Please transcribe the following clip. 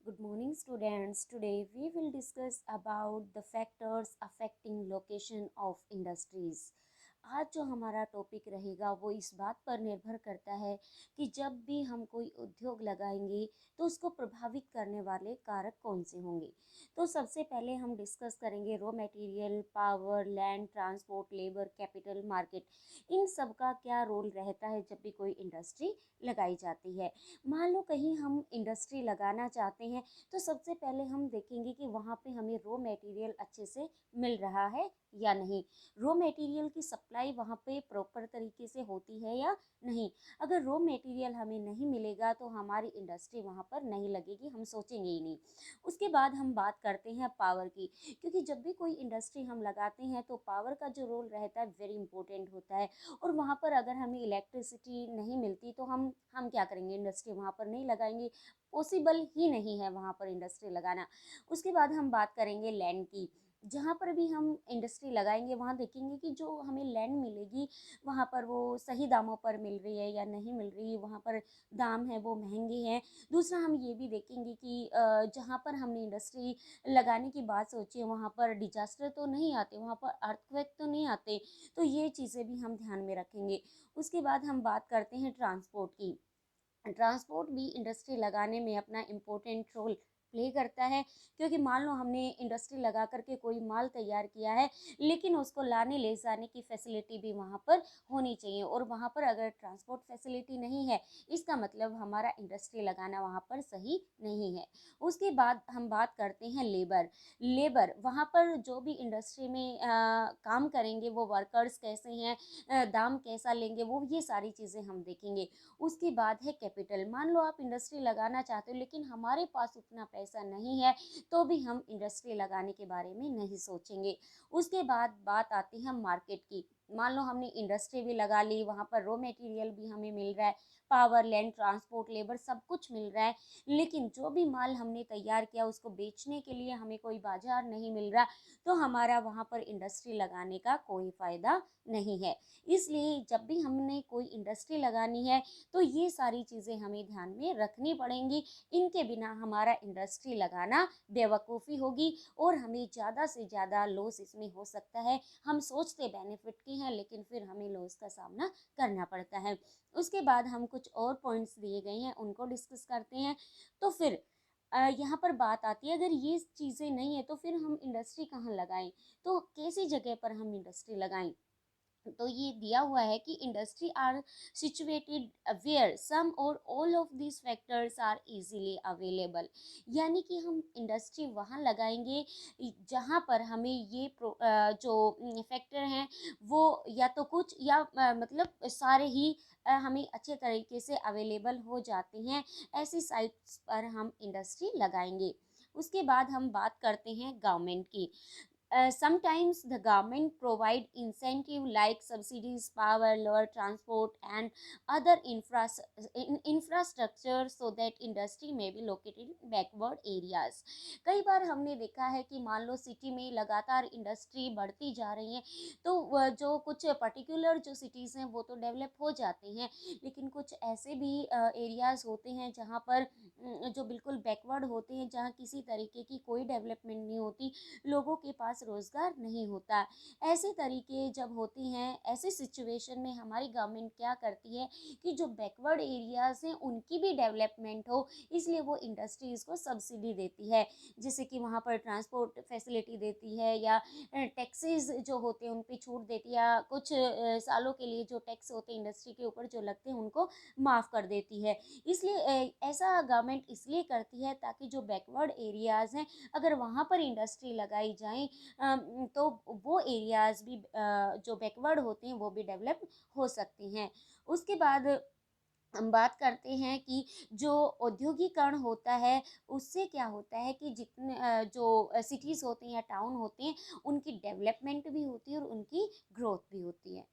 Good morning students. Today we will discuss about the factors affecting location of industries. आज जो हमारा topic रहेगा वो इस बात पर निर्भर करता है कि जब भी हम कोई उद्योग लगाएंगे तो उसको प्रभावित करने वाले कारक कौन से होंगे। तो सबसे पहले हम डिस्कस करेंगे raw material, power, land, transport, labour, capital, market. इन सब का क्या रोल रहता है जब भी कोई इंडस्ट्री लगाई जाती है। मान लो कहीं हम इंडस्ट्री लगाना चाहते हैं तो सबसे पहले हम देखेंगे कि वहाँ पे हमें रॉ मटेरियल अच्छे से मिल रहा है या नहीं। रॉ मटेरियल की सप्लाई वहाँ पे प्रॉपर तरीके से होती है या नहीं। अगर रॉ मटेरियल हमें नहीं मिलेगा तो हमारी इंडस्ट्री वहाँ पर नहीं लगेगी, हम सोचेंगे ही नहीं। उसके बाद हम बात करते हैं पावर की, क्योंकि जब भी कोई इंडस्ट्री हम लगाते हैं तो पावर का जो रोल रहता है वेरी इंपॉर्टेंट होता है। और वहाँ पर अगर हमें इलेक्ट्रिसिटी नहीं मिलती तो हम क्या करेंगे, इंडस्ट्री वहाँ पर नहीं लगाएंगे, पॉसिबल ही नहीं है वहाँ पर इंडस्ट्री लगाना। उसके बाद हम बात करेंगे लैंड की। जहाँ पर भी हम इंडस्ट्री लगाएंगे वहाँ देखेंगे कि जो हमें लैंड मिलेगी वहाँ पर वो सही दामों पर मिल रही है या नहीं मिल रही है, वहाँ पर दाम है वो महंगे हैं। दूसरा हम ये भी देखेंगे कि जहाँ पर हमने इंडस्ट्री लगाने की बात सोची है वहाँ पर डिजास्टर तो नहीं आते, वहाँ पर अर्थक्वेक तो नहीं आते। तो ये चीज़ें भी हम ध्यान में रखेंगे। उसके बाद हम बात करते हैं ट्रांसपोर्ट की। ट्रांसपोर्ट भी इंडस्ट्री लगाने में अपना इम्पोर्टेंट रोल प्ले करता है, क्योंकि मान लो हमने इंडस्ट्री लगा करके कोई माल तैयार किया है लेकिन उसको लाने ले जाने की फैसिलिटी भी वहाँ पर होनी चाहिए, और वहाँ पर अगर ट्रांसपोर्ट फैसिलिटी नहीं है इसका मतलब हमारा इंडस्ट्री लगाना वहाँ पर सही नहीं है। उसके बाद हम बात करते हैं लेबर वहाँ पर जो भी इंडस्ट्री में काम करेंगे वो वर्कर्स कैसे हैं, दाम कैसा लेंगे, वो ये सारी चीज़ें हम देखेंगे। उसके बाद है कैपिटल। मान लो आप इंडस्ट्री लगाना चाहते हो लेकिन हमारे पास उतना पैसा नहीं है तो भी हम इंडस्ट्री लगाने के बारे में नहीं सोचेंगे। उसके बाद बात आती है मार्केट की। मान लो हमने इंडस्ट्री भी लगा ली, वहाँ पर रॉ मटेरियल भी हमें मिल रहा है, पावर, लैंड, ट्रांसपोर्ट, लेबर सब कुछ मिल रहा है, लेकिन जो भी माल हमने तैयार किया उसको बेचने के लिए हमें कोई बाजार नहीं मिल रहा, तो हमारा वहाँ पर इंडस्ट्री लगाने का कोई फ़ायदा नहीं है। इसलिए जब भी हमने कोई इंडस्ट्री लगानी है तो ये सारी चीज़ें हमें ध्यान में रखनी पड़ेंगी। इनके बिना हमारा इंडस्ट्री लगाना बेवकूफ़ी होगी और हमें ज़्यादा से ज़्यादा लॉस इसमें हो सकता है। हम सोचते बेनिफिट की हैं लेकिन फिर हमें लॉस का सामना करना पड़ता है। उसके बाद हम कुछ और पॉइंट्स दिए गए हैं उनको डिस्कस करते हैं। तो फिर यहाँ पर बात आती है, अगर ये चीज़ें नहीं है तो फिर हम इंडस्ट्री कहाँ लगाएं, तो कैसी जगह पर हम इंडस्ट्री लगाएं। तो ये दिया हुआ है कि industry are situated where some or all of this factors are easily available. यानी कि हम इंडस्ट्री वहाँ लगाएंगे जहाँ पर हमें ये जो फैक्टर हैं वो या तो कुछ या मतलब सारे ही हमें अच्छे तरीके से अवेलेबल हो जाते हैं। ऐसी साइट्स पर हम इंडस्ट्री लगाएंगे। उसके बाद हम बात करते हैं गवर्नमेंट की। Sometimes the government provide incentive like subsidies, power, lower transport and other infrastructure so that industry may be located in backward areas. कई बार हमने देखा है कि मान लो सिटी में लगातार इंडस्ट्री बढ़ती जा रही है तो जो कुछ पर्टिकुलर जो सिटीज़ हैं वो तो डेवलप हो जाते हैं, लेकिन कुछ ऐसे भी एरियाज़ होते हैं जहाँ पर जो बिल्कुल बैकवर्ड होते हैं, जहाँ किसी तरीके की कोई डेवलपमेंट नहीं होती, लोगों के पास रोज़गार नहीं होता। ऐसे तरीके जब होती हैं, ऐसे सिचुएशन में हमारी गवर्नमेंट क्या करती है कि जो बैकवर्ड एरियाज़ हैं उनकी भी डेवलपमेंट हो, इसलिए वो इंडस्ट्रीज़ को सब्सिडी देती है। जैसे कि वहाँ पर ट्रांसपोर्ट फैसिलिटी देती है या टैक्सेस जो होते हैं उन पे छूट देती है, या कुछ सालों के लिए जो टैक्स होते हैं इंडस्ट्री के ऊपर जो लगते हैं उनको माफ़ कर देती है। इसलिए ऐसा गवर्नमेंट इसलिए करती है ताकि जो बैकवर्ड एरियाज़ हैं अगर वहाँ पर इंडस्ट्री लगाई जाए तो वो एरियाज़ भी जो बैकवर्ड होते हैं वो भी डेवलप हो सकते हैं। उसके बाद हम बात करते हैं कि जो औद्योगिकरण होता है उससे क्या होता है कि जितने जो सिटीज़ होते हैं या टाउन होते हैं उनकी डेवलपमेंट भी होती है और उनकी ग्रोथ भी होती है।